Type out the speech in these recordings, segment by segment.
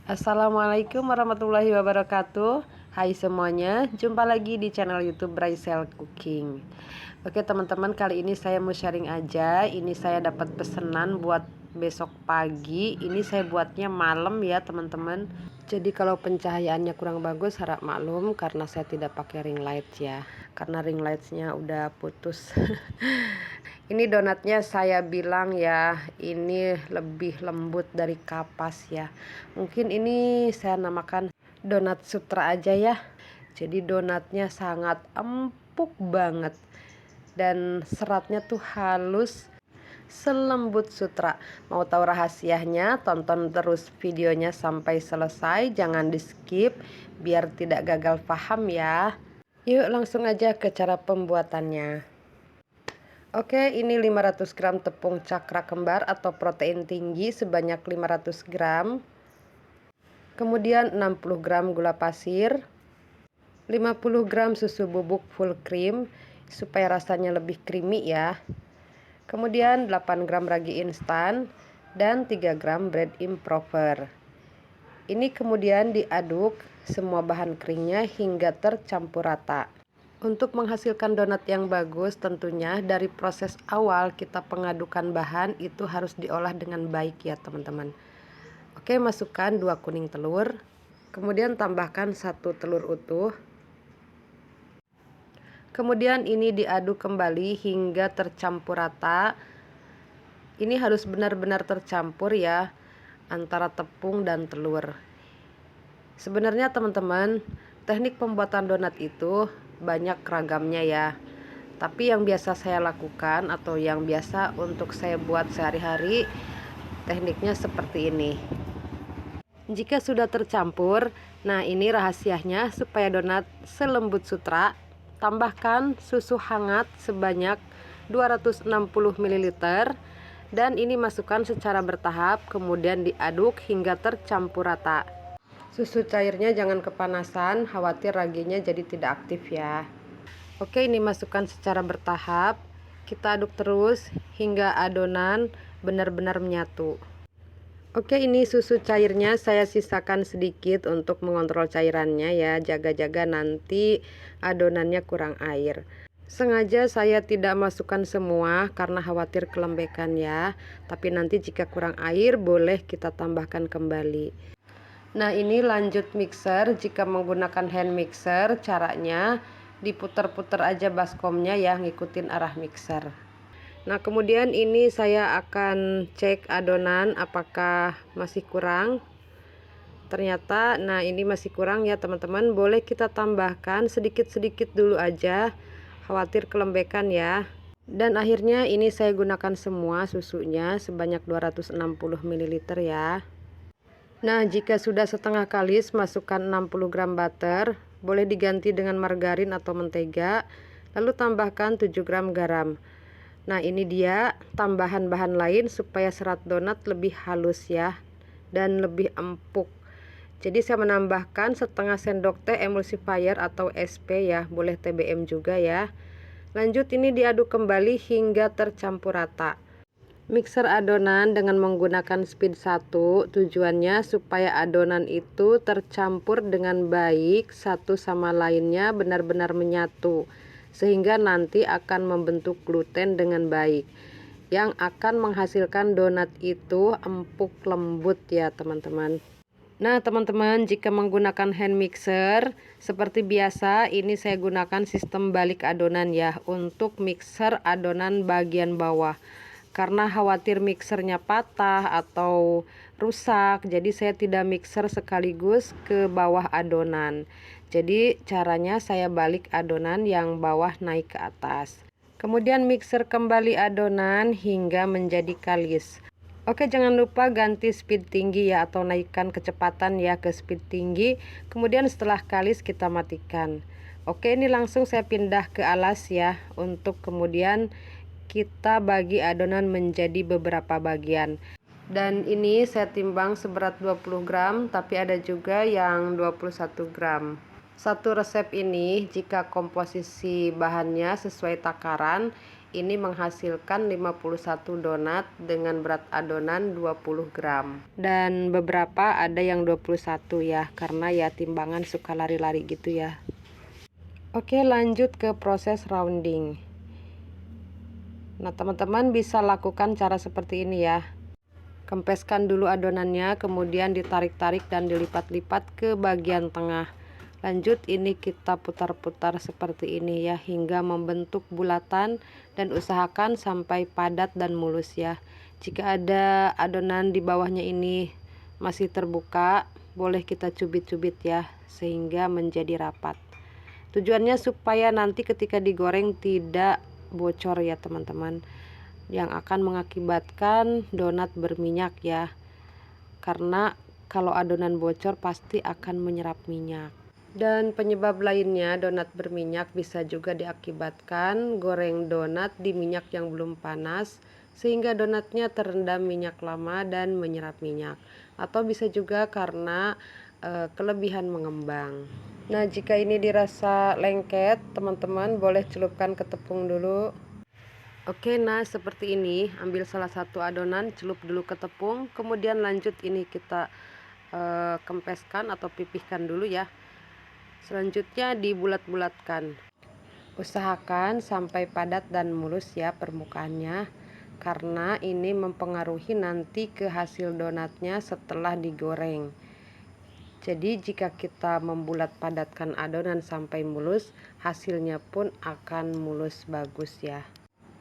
Assalamualaikum warahmatullahi wabarakatuh. Hai semuanya, jumpa lagi di channel YouTube Braisel Cooking. Oke teman-teman, kali ini saya mau sharing aja. Ini saya dapat pesanan buat besok pagi. Ini saya buatnya malam ya teman-teman. Jadi kalau pencahayaannya kurang bagus harap maklum karena saya tidak pakai ring light ya. Karena ring lightnya udah putus. Ini donatnya saya bilang ya, ini lebih lembut dari kapas ya. Mungkin ini saya namakan donat sutra aja ya. Jadi donatnya sangat empuk banget dan seratnya tuh halus selembut sutra. Mau tahu rahasianya? Tonton terus videonya sampai selesai, jangan di skip biar tidak gagal paham ya. Yuk langsung aja ke cara pembuatannya. Oke, ini 500 gram tepung cakra kembar atau protein tinggi sebanyak 500 gram. Kemudian 60 gram gula pasir, 50 gram susu bubuk full cream supaya rasanya lebih creamy ya. Kemudian 8 gram ragi instan dan 3 gram bread improver. Ini kemudian diaduk semua bahan keringnya hingga tercampur rata. Untuk menghasilkan donat yang bagus tentunya dari proses awal kita pengadukan bahan itu harus diolah dengan baik ya teman-teman. Oke, masukkan 2 kuning telur, kemudian tambahkan 1 telur utuh. Kemudian ini diaduk kembali hingga tercampur rata. Ini harus benar-benar tercampur ya antara tepung dan telur. Sebenarnya teman-teman, teknik pembuatan donat itu banyak ragamnya ya. Tapi yang biasa saya lakukan atau yang biasa untuk saya buat sehari-hari, tekniknya seperti ini. Jika sudah tercampur, nah ini rahasianya supaya donat selembut sutra. Tambahkan susu hangat sebanyak 260 ml dan ini masukkan secara bertahap, kemudian diaduk hingga tercampur rata. Susu cairnya jangan kepanasan, khawatir raginya jadi tidak aktif ya. Oke, ini masukkan secara bertahap. Kita aduk terus hingga adonan benar-benar menyatu. Oke, ini susu cairnya saya sisakan sedikit untuk mengontrol cairannya ya. Jaga-jaga nanti adonannya kurang air. Sengaja saya tidak masukkan semua karena khawatir kelembekan ya. Tapi nanti jika kurang air boleh kita tambahkan kembali. Nah, ini lanjut mixer. Jika menggunakan hand mixer, caranya diputar-putar aja baskomnya ya, ngikutin arah mixer. Nah, kemudian ini saya akan cek adonan apakah masih kurang. Ternyata, nah ini masih kurang ya teman-teman. Boleh kita tambahkan sedikit-sedikit dulu aja, khawatir kelembekan ya. Dan akhirnya ini saya gunakan semua susunya sebanyak 260 ml ya. Nah, jika sudah setengah kalis, masukkan 60 gram butter, boleh diganti dengan margarin atau mentega, lalu tambahkan 7 gram garam. Nah, ini dia tambahan bahan lain supaya serat donat lebih halus ya, dan lebih empuk. Jadi saya menambahkan setengah sendok teh emulsifier atau SP ya, boleh TBM juga ya. Lanjut ini diaduk kembali hingga tercampur rata. Mixer adonan dengan menggunakan speed 1, tujuannya supaya adonan itu tercampur dengan baik satu sama lainnya, benar-benar menyatu sehingga nanti akan membentuk gluten dengan baik yang akan menghasilkan donat itu empuk lembut ya teman-teman. Nah teman-teman, jika menggunakan hand mixer seperti biasa ini saya gunakan sistem balik adonan ya untuk mixer adonan bagian bawah. Karena khawatir mixernya patah atau rusak, jadi saya tidak mixer sekaligus ke bawah adonan. Jadi caranya saya balik adonan yang bawah naik ke atas. Kemudian mixer kembali adonan hingga menjadi kalis. Oke, jangan lupa ganti speed tinggi ya atau naikkan kecepatan ya ke speed tinggi. Kemudian setelah kalis kita matikan. Oke, ini langsung saya pindah ke alas ya untuk kemudian kita bagi adonan menjadi beberapa bagian. Dan ini saya timbang seberat 20 gram, tapi ada juga yang 21 gram. Satu resep ini jika komposisi bahannya sesuai takaran, ini menghasilkan 51 donat dengan berat adonan 20 gram. Dan beberapa ada yang 21 ya, karena ya timbangan suka lari-lari gitu ya. Oke, lanjut ke proses rounding. Nah, teman-teman bisa lakukan cara seperti ini ya. Kempeskan dulu adonannya, kemudian ditarik-tarik dan dilipat-lipat ke bagian tengah. Lanjut ini kita putar-putar seperti ini ya, hingga membentuk bulatan, dan usahakan sampai padat dan mulus ya. Jika ada adonan di bawahnya ini masih terbuka, boleh kita cubit-cubit ya, sehingga menjadi rapat. Tujuannya supaya nanti ketika digoreng tidak bocor ya teman-teman, yang akan mengakibatkan donat berminyak ya, karena kalau adonan bocor pasti akan menyerap minyak. Dan penyebab lainnya donat berminyak bisa juga diakibatkan goreng donat di minyak yang belum panas, sehingga donatnya terendam minyak lama dan menyerap minyak. Atau bisa juga karena kelebihan mengembang. Nah, jika ini dirasa lengket, teman-teman boleh celupkan ke tepung dulu. Oke, nah seperti ini, ambil salah satu adonan, celup dulu ke tepung, kemudian lanjut ini kita kempeskan atau pipihkan dulu ya. Selanjutnya dibulat-bulatkan. Usahakan sampai padat dan mulus ya permukaannya, karena ini mempengaruhi nanti ke hasil donatnya setelah digoreng. Jadi jika kita membulat padatkan adonan sampai mulus, hasilnya pun akan mulus bagus ya.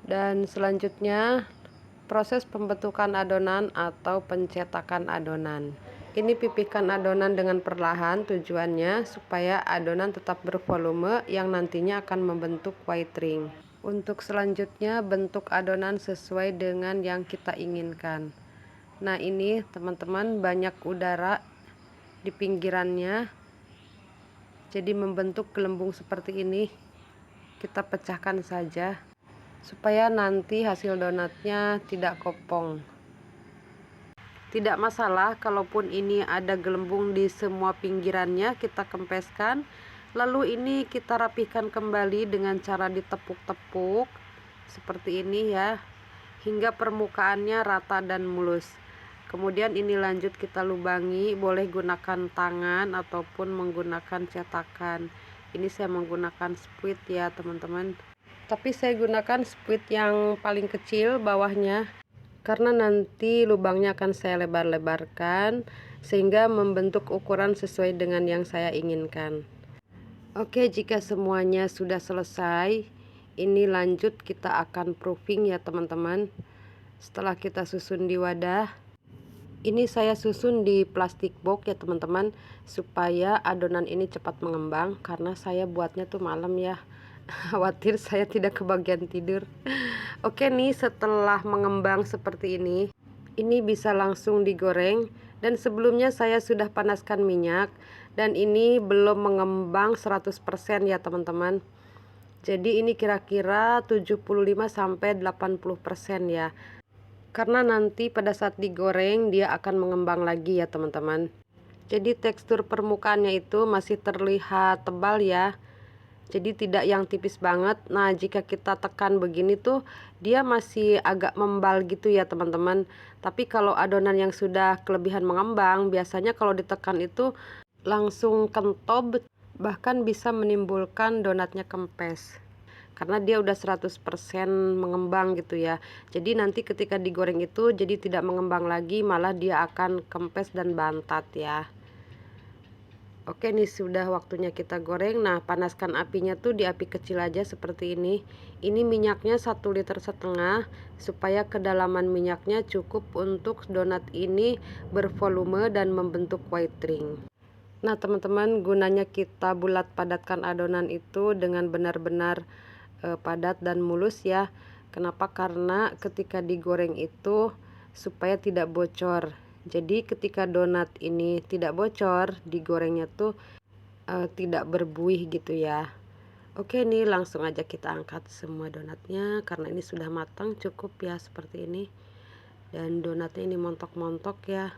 Dan selanjutnya proses pembentukan adonan atau pencetakan adonan. Ini pipihkan adonan dengan perlahan, tujuannya supaya adonan tetap bervolume yang nantinya akan membentuk white ring. Untuk selanjutnya bentuk adonan sesuai dengan yang kita inginkan. Nah, ini teman-teman banyak udara di pinggirannya, jadi membentuk gelembung seperti ini. Kita pecahkan saja supaya nanti hasil donatnya tidak kopong. Tidak masalah kalaupun ini ada gelembung di semua pinggirannya, kita kempeskan. Lalu ini kita rapihkan kembali dengan cara ditepuk-tepuk seperti ini ya, hingga permukaannya rata dan mulus. Kemudian ini lanjut kita lubangi, boleh gunakan tangan ataupun menggunakan cetakan. Ini saya menggunakan spuit ya teman-teman. Tapi saya gunakan spuit yang paling kecil bawahnya, karena nanti lubangnya akan saya lebar-lebarkan sehingga membentuk ukuran sesuai dengan yang saya inginkan. Oke, jika semuanya sudah selesai, ini lanjut kita akan proofing ya teman-teman. Setelah kita susun di wadah, ini saya susun di plastik box ya teman-teman, supaya adonan ini cepat mengembang, karena saya buatnya tuh malam ya. Khawatir saya tidak kebagian tidur. Oke nih, setelah mengembang seperti ini bisa langsung digoreng. Dan sebelumnya saya sudah panaskan minyak, dan ini belum mengembang 100% ya teman-teman. Jadi ini kira-kira 75-80% ya, karena nanti pada saat digoreng dia akan mengembang lagi ya teman-teman. Jadi tekstur permukaannya itu masih terlihat tebal ya, jadi tidak yang tipis banget. Nah, jika kita tekan begini tuh dia masih agak membal gitu ya teman-teman. Tapi kalau adonan yang sudah kelebihan mengembang, biasanya kalau ditekan itu langsung kentob, bahkan bisa menimbulkan donatnya kempes, karena dia udah 100% mengembang gitu ya. Jadi nanti ketika digoreng itu jadi tidak mengembang lagi, malah dia akan kempes dan bantat ya. Oke, ini sudah waktunya kita goreng. Nah, panaskan apinya tuh di api kecil aja seperti ini. Ini minyaknya 1,5 liter supaya kedalaman minyaknya cukup untuk donat ini bervolume dan membentuk white ring. Nah teman-teman, gunanya kita bulat padatkan adonan itu dengan benar-benar padat dan mulus ya. Kenapa? Karena ketika digoreng itu supaya tidak bocor. Jadi ketika donat ini tidak bocor, digorengnya tuh tidak berbuih gitu ya. Oke, nih langsung aja kita angkat semua donatnya, karena ini sudah matang cukup ya seperti ini. Dan donatnya ini montok-montok ya.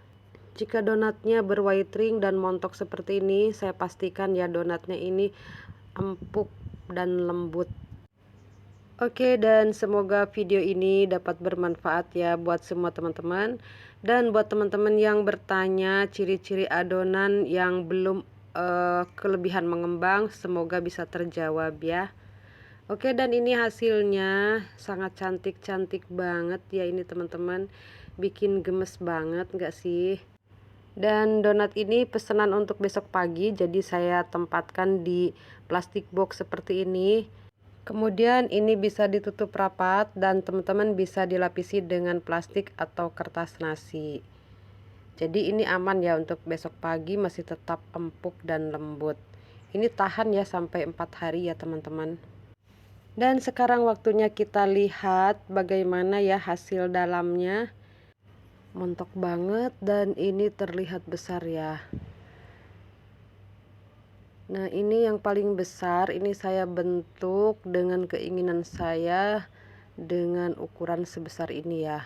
Jika donatnya berwhite ring dan montok seperti ini, saya pastikan ya donatnya ini empuk dan lembut. Oke, dan semoga video ini dapat bermanfaat ya buat semua teman-teman. Dan buat teman-teman yang bertanya ciri-ciri adonan yang belum kelebihan mengembang, semoga bisa terjawab ya. Oke, dan ini hasilnya sangat cantik-cantik banget ya ini teman-teman. Bikin gemes banget nggak sih? Dan donat ini pesanan untuk besok pagi, jadi saya tempatkan di plastik box seperti ini. Kemudian ini bisa ditutup rapat dan teman-teman bisa dilapisi dengan plastik atau kertas nasi. Jadi ini aman ya untuk besok pagi, masih tetap empuk dan lembut. Ini tahan ya sampai 4 hari ya teman-teman. Dan sekarang waktunya kita lihat bagaimana ya hasil dalamnya. Montok banget dan ini terlihat besar ya. Nah, ini yang paling besar, ini saya bentuk dengan keinginan saya dengan ukuran sebesar ini ya.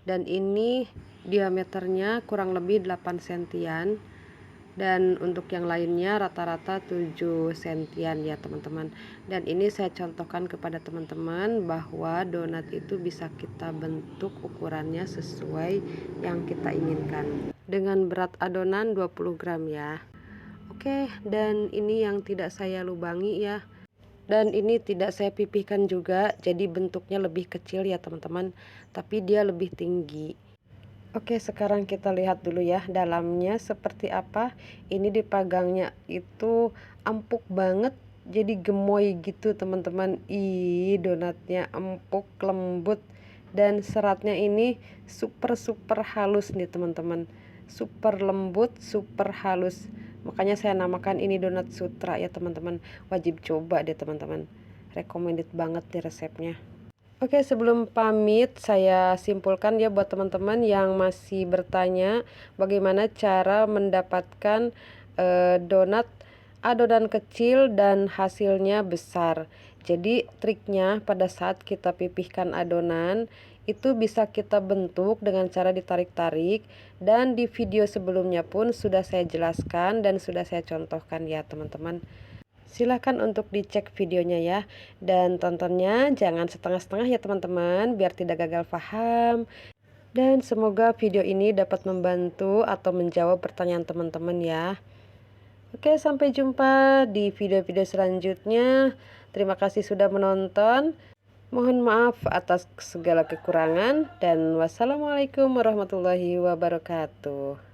Dan ini diameternya kurang lebih 8 sentian. Dan untuk yang lainnya rata-rata 7 sentian ya teman-teman. Dan ini saya contohkan kepada teman-teman bahwa donat itu bisa kita bentuk ukurannya sesuai yang kita inginkan. Dengan berat adonan 20 gram ya. Oke, dan ini yang tidak saya lubangi ya. Dan ini tidak saya pipihkan juga, jadi bentuknya lebih kecil ya teman-teman, tapi dia lebih tinggi. Oke, sekarang kita lihat dulu ya dalamnya seperti apa. Ini dipagangnya itu empuk banget, jadi gemoy gitu teman-teman. Ih, donatnya empuk, lembut, dan seratnya ini super halus nih teman-teman. Super lembut, super halus. Makanya saya namakan ini donat sutra ya teman-teman. Wajib coba deh teman-teman. Recommended banget nih resepnya. Oke, sebelum pamit saya simpulkan ya buat teman-teman yang masih bertanya bagaimana cara mendapatkan donat adonan kecil dan hasilnya besar. Jadi triknya pada saat kita pipihkan adonan itu bisa kita bentuk dengan cara ditarik-tarik, dan di video sebelumnya pun sudah saya jelaskan dan sudah saya contohkan ya teman-teman. Silahkan untuk dicek videonya ya, dan tontonnya jangan setengah-setengah ya teman-teman biar tidak gagal paham. Dan semoga video ini dapat membantu atau menjawab pertanyaan teman-teman ya. Oke, sampai jumpa di video-video selanjutnya. Terima kasih sudah menonton. Mohon maaf atas segala kekurangan dan wassalamualaikum warahmatullahi wabarakatuh.